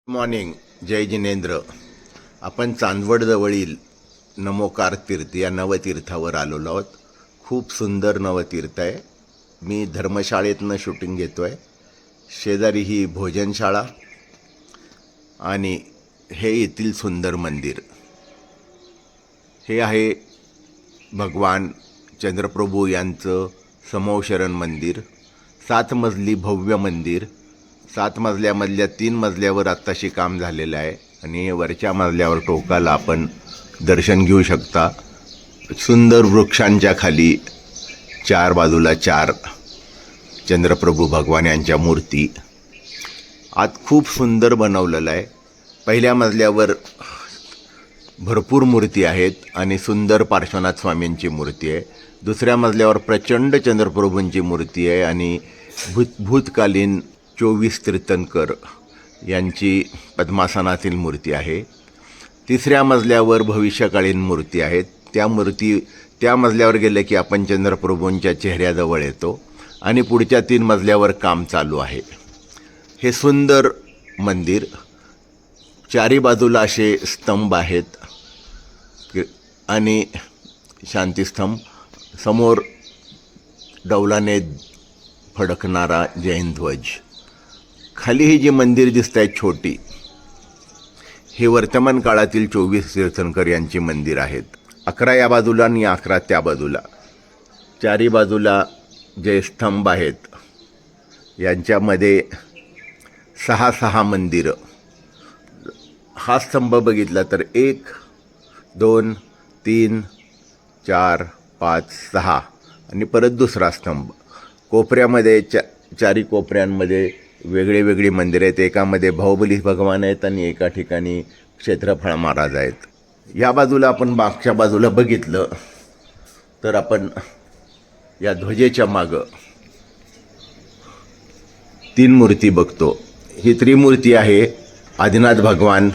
Morning. जय जिनेंद्र. आपण चांदवडजवळील नमोकार तीर्थ या नवतीर्थावर आलेलो आहोत. खूप सुंदर नवतीर्थ आहे. मी धर्मशाळेतनं शूटिंग घेतो आहे. शेजारी ही भोजनशाळा आणि हे येथील सुंदर मंदिर. हे आहे भगवान चंद्रप्रभू यांचं समोशरण मंदिर. 7 मजली भव्य मंदिर. 7 मजल्यामधल्या 3 मजल्यावर आत्ताशी काम झालेलं आहे आणि वरच्या मजल्यावर टोकाला आपण दर्शन घेऊ शकता. सुंदर वृक्षांच्या खाली 4 बाजूला 4 चंद्रप्रभू भगवान यांच्या मूर्ती. आत खूप सुंदर बनवलेलं आहे. पहिल्या मजल्यावर भरपूर मूर्ती आहेत आणि सुंदर पार्श्वनाथ स्वामींची मूर्ती आहे. दुसऱ्या मजल्यावर प्रचंड चंद्रप्रभूंची मूर्ती आहे आणि भूतकालीन 24 तीर्थंकर यांची पद्मासनातील मूर्ती आहे. तिसऱ्या मजल्यावर भविष्यकालीन मूर्ती आहेत. त्या मजल्यावर गेले की आपण चंद्रप्रभूंच्या चेहऱ्याजवळ येतो आणि पुढच्या 3 मजल्यावर काम चालू आहे. हे सुंदर मंदिर. चारी बाजूला असे स्तंभ आहेत आणि शांतीस्तंभ. समोर डौलाने फडकणारा जैनध्वज. खाली ही जी मंदिर दिसत आहेत छोटी, हे वर्तमान काळातील 24 तीर्थंकर यांची मंदिर आहेत. 11 या बाजूला आणि 11 त्या बाजूला. चारी बाजूला जे स्तंभ आहेत यांच्यामध्ये 6 मंदिरं. हा स्तंभ बघितला तर 1 2 3 4 5 6 आणि परत दुसरा स्तंभ. कोपऱ्यामध्ये चारी कोपऱ्यांमध्ये वेगळी मंदिरं आहेत. एकामध्ये बाहुबली भगवान आहेत आणि एका ठिकाणी क्षेत्रफळ महाराज आहेत. या बाजूला आपण मागच्या बाजूला बघितलं तर आपण या ध्वजेच्या मागं 3 मूर्ती बघतो. ही त्रिमूर्ती आहे आदिनाथ भगवान,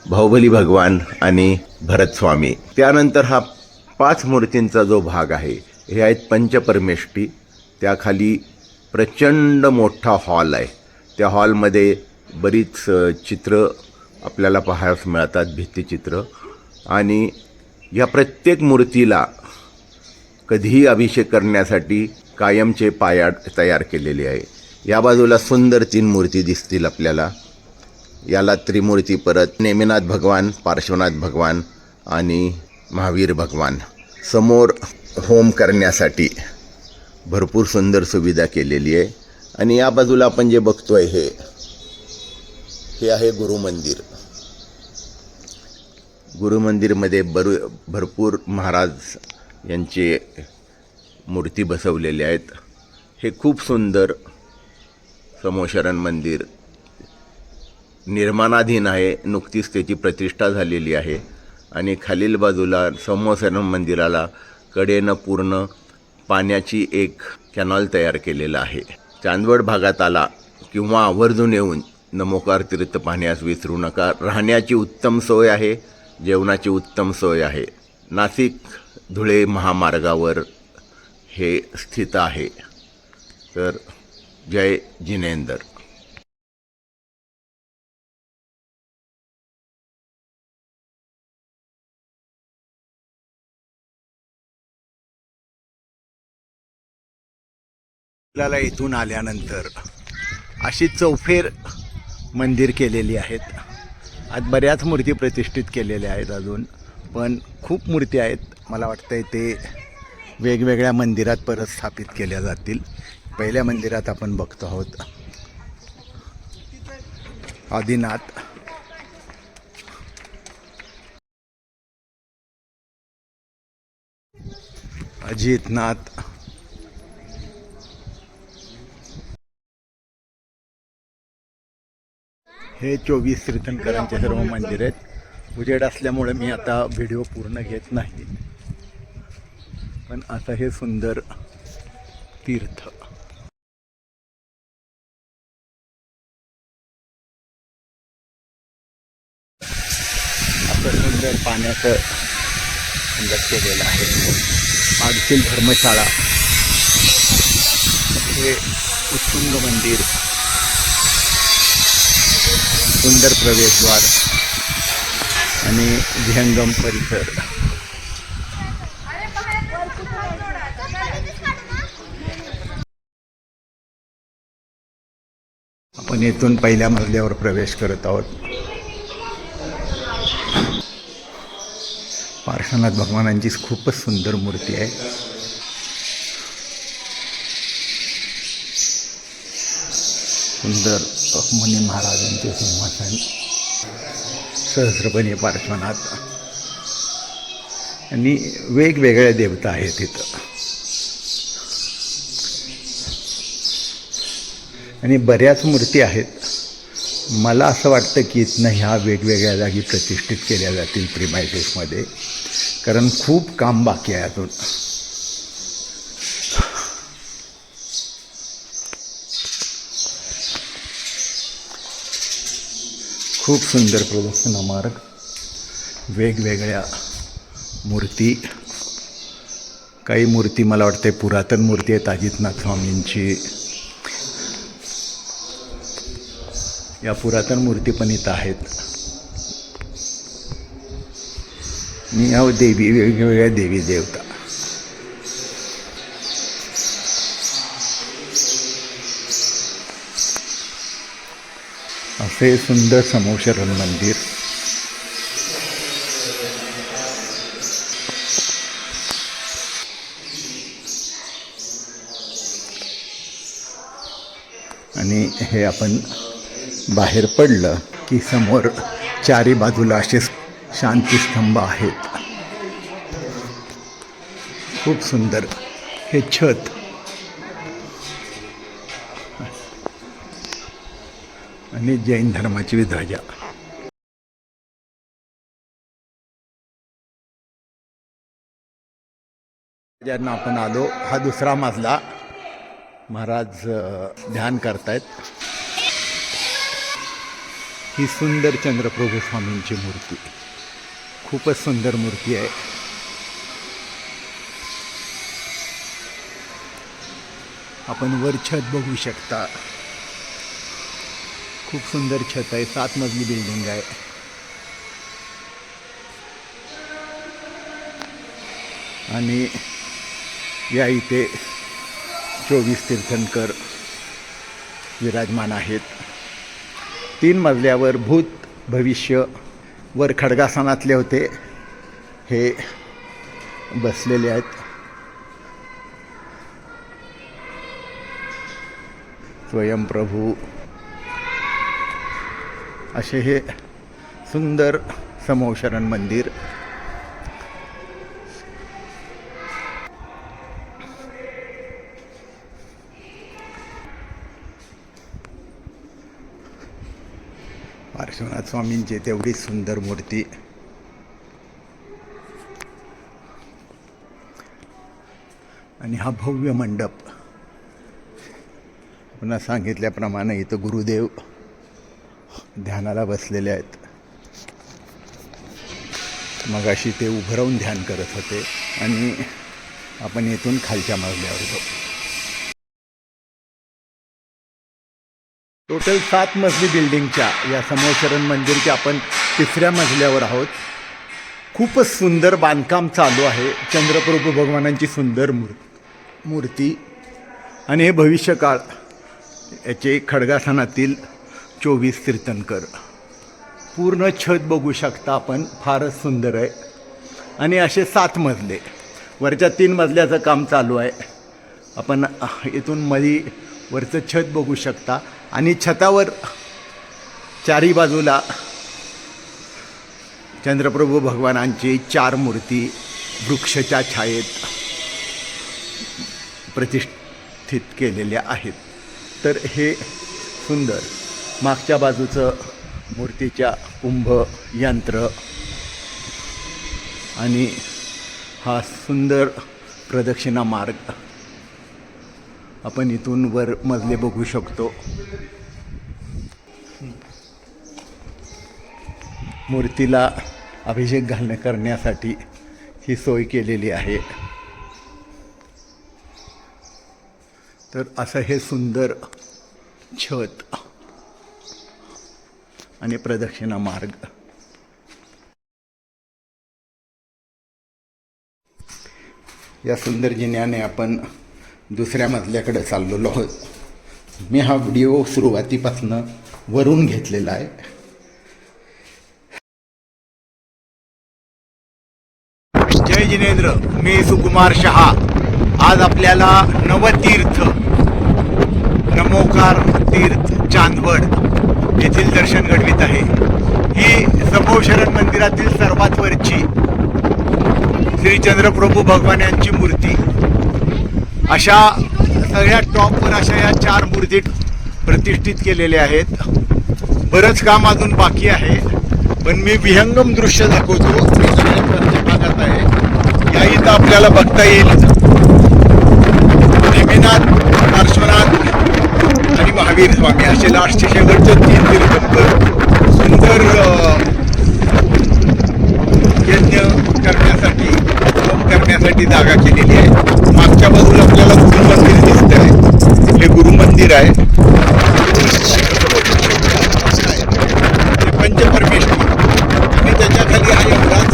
बाहुबली भगवान आणि भरत स्वामी. त्यानंतर हा 5 मूर्तींचा जो भाग आहे हे आहेत पंचपरमेष्ठी. त्याखाली प्रचंड मोठा हॉल आहे. त्या हॉलमध्ये बरीच चित्र आपल्याला पाहायला मिळतात, भित्तिचित्र. आणि या प्रत्येक मूर्तीला कधीही अभिषेक करण्यासाठी कायमचे पायाड तयार केलेले आहे. या बाजूला सुंदर 3 मूर्ती दिसतील आपल्याला. याला त्रिमूर्ती. परत नेमिनाथ भगवान, पार्श्वनाथ भगवान आणि महावीर भगवान. समोर होम करण्यासाठी भरपूर सुंदर सुविधा केलेली आहे. आणि या बाजूला आपण जे बघतोय हे आहे गुरुमंदिर. गुरुमंदिरमध्ये भरपूर महाराज यांचे मूर्ती बसवलेले आहेत. हे खूप सुंदर समोशरण मंदिर निर्माणाधीन आहे. नुकतीच त्याची प्रतिष्ठा झालेली आहे. आणि खालील बाजूला समोशरण मंदिराला कडेनं पूर्ण पाण्याची एक कॅनॉल तयार केलेला आहे. चांदवड भागात आला किंवा आवर्जून येऊन नमोकार तीर्थ पाहण्यास विसरू नका. राहण्याची उत्तम सोय आहे, जेवणाची उत्तम सोय आहे. नाशिक धुळे महामार्गावर हे स्थित आहे. तर जय जिनेंद्र. आपल्याला इथून आल्यानंतर अशी चौफेर मंदिर केलेली आहेत. आज बऱ्याच मूर्ती प्रतिष्ठित केलेल्या आहेत अजून, पण खूप मूर्ती आहेत. मला वाटतं ते वेगवेगळ्या मंदिरात परत स्थापित केल्या जातील. पहिल्या मंदिरात आपण बघतो आहोत आदिनाथ. अजितनाथ. हे 24 तीर्थंकरांचे सर्व मंदिर आहेत. उजेड असल्यामुळे मी आता व्हिडिओ पूर्ण घेत नाही, पण असं हे सुंदर तीर्थ. असं सुंदर पाण्याचं सुंदर केलेलं आहे. मागतील धर्मशाळा. हे उत्तुंग मंदिर. सुंदर सुंदर प्रवेशद्वार आणि विहंगम परिसर. आपण येथून पहिल्या मजल्यावर प्रवेश करत आहोत. पार्श्वनाथ भगवानांची खूपच सुंदर मूर्ती आहे. सुंदर मुनी महाराजांचे सिंहासन, सहस्रपणी पार्श्वनाथ आणि वेगवेगळ्या देवता आहेत इथं. आणि बऱ्याच मूर्ती आहेत. मला असं वाटतं की इथनं ह्या वेगवेगळ्या जागी प्रतिष्ठित केल्या जातील प्रिमायसेसमध्ये, कारण खूप काम बाकी आहे अजून. खूप सुंदर प्रदक्षिणा मार्ग, वेगवेगळ्या मूर्ती. काही मूर्ती मला वाटते पुरातन मूर्ती आहेत आदित्यनाथ स्वामींची. या पुरातन मूर्ती पण इथं आहेत. आणि या देवी, वेगवेगळ्या देवी देवता. असे सुंदर समोशरण मंदिर. आणि हे आपण बाहेर पडलं की समोर चारी बाजूला असे शांतीस्तंभ आहेत. खूप सुंदर हे छत. आणि जैन धर्माची ध्वजा. ज्यांना आपण आलो, हा दुसरा मजला. महाराज ध्यान करतायत. ही सुंदर चंद्रप्रभू स्वामींची मूर्ती, खूपच सुंदर मूर्ती आहे. आपण वर छत बघू शकता. खूप सुंदर छत आहे. 7 मजली बिल्डिंग आहे. आणि या इथे 24 तीर्थंकर विराजमान आहेत. 3 मजल्यावर भूत भविष्य वर खडगासनातले होते, हे बसलेले आहेत. स्वयंप्रभू असे हे सुंदर समोशरण मंदिर. पार्श्वनाथ स्वामींची तेवढी सुंदर मूर्ती. आणि हा भव्य मंडप. पुन्हा सांगितल्याप्रमाणे इथं गुरुदेव ध्यानाला बसलेले आहेत. मगाशी ते उभं राहून ध्यान करत होते. आणि आपण इथून खालच्या मजल्यावर जाऊ. टोटल 7 मजली बिल्डिंगच्या या समोशरण मंदिरच्या आपण 3ऱ्या मजल्यावर आहोत. खूपच सुंदर बांधकाम चालू आहे. चंद्रप्रभू भगवानांची सुंदर मूर्ती. आणि हे भविष्यकाळ याचे खडगासनातील 24 तीर्थंकर. पूर्ण छत बघू शकता आपण, फारच सुंदर आहे. आणि असे 7 मजले. वरच्या 3 मजल्याचं काम चालू आहे. आपण इथून मध्ये वरचं छत बघू शकता. आणि छतावर चारी बाजूला चंद्रप्रभू भगवानांची 4 मूर्ती वृक्षाच्या छायेत प्रतिष्ठित केलेल्या आहेत. तर हे सुंदर. मागच्या बाजूचं मूर्तीच्या कुंभ यंत्र. आणि हा सुंदर प्रदक्षिणा मार्ग. आपण इथून वर मजले बघू शकतो. मूर्तीला अभिषेक करण्यासाठी ही सोय केलेली आहे. तर असं हे सुंदर छत. आणि प्रदक्षिणा मार्ग. या सुंदर जिन्याने आपण दुसऱ्या मजल्याकडे चाललेलो आहोत. मी हा व्हिडिओ सुरुवातीपासून वरून घेतलेला आहे. जय जिनेंद्र, मी सुकुमार शहा. आज आपल्याला नवतीर्थ नमोकार तीर्थ चांदवड येथील दर्शन घडवित आहे. ही समोशरण मंदिरातील सर्वात वरची श्री चंद्रप्रभू भगवान यांची मूर्ती. अशा सगळ्यात टॉपवर अशा या 4 मूर्ती प्रतिष्ठित केलेल्या आहेत. बरंच काम अजून बाकी आहे, पण मी विहंगम दृश्य दाखवतो. मी सगळ्यात वरच्या भागात आहे. या इथं आपल्याला बघता येईल नेमिनाथ, पार्श्वनाथ आणि महावीर स्वामी असे लास्टचे शेवटचे 3 तीर्थंकर सुंदर यज्ञ करण्यासाठी, होम करण्यासाठी जागा केलेली आहे. मागच्या बाजूला आपल्याला गुरु मंदिर दिसत आहे. हे गुरु मंदिर आहे. हे पंचपरमेश्वर आणि त्याच्याखाली हा एवढाच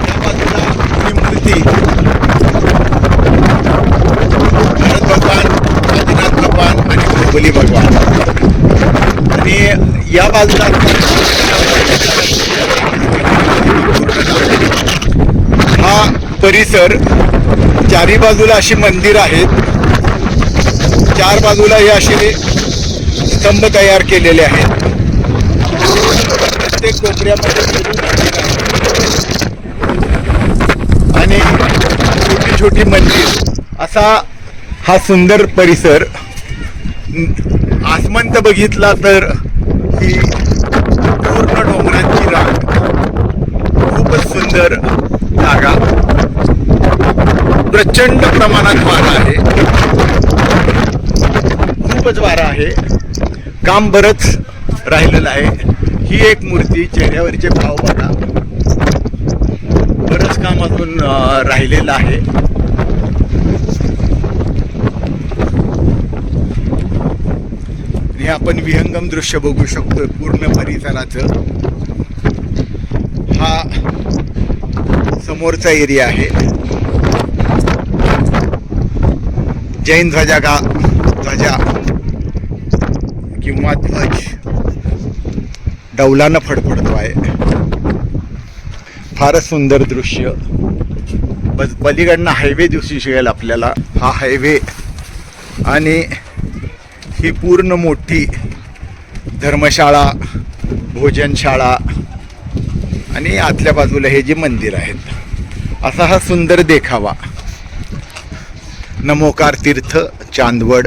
या बाजूला ही मूर्ती भरत भगवान, आदिनाथ भगवान आणि बाहुबली भगवान. आणि या बाजूला हा परिसर, 4ही बाजूला अशी मंदिर आहेत. 4 बाजूला हे असे स्तंभ तयार केलेले आहेत. प्रत्येक कोपऱ्यामध्ये आणि छोटी छोटी मंदिर असा हा सुंदर परिसर. आसमंत बघितला तर ही पूर्ण डोंगरांची रांग, खूपच सुंदर जागा. प्रचंड प्रमाणात वारा आहे, खूपच वारा आहे. काम बरंच राहिलेलं आहे. ही एक मूर्ती, चेहऱ्यावरचे भाव बघा. बरंच काम अजून राहिलेलं आहे. हे आपण विहंगम दृश्य बघू शकतो पूर्ण परिसराचं. हा समोरचा एरिया आहे. जैन ध्वजा किंवा ध्वज डौलानं फडफडतो आहे. फारच सुंदर दृश्य. पलीकडनं हायवे दिसू शकेल आपल्याला. हा हायवे आणि ही पूर्ण मोठी धर्मशाळा, भोजनशाळा आणि आतल्या बाजूला हे जे मंदिर आहेत. असा हा सुंदर देखावा नमोकार तीर्थ चांदवड.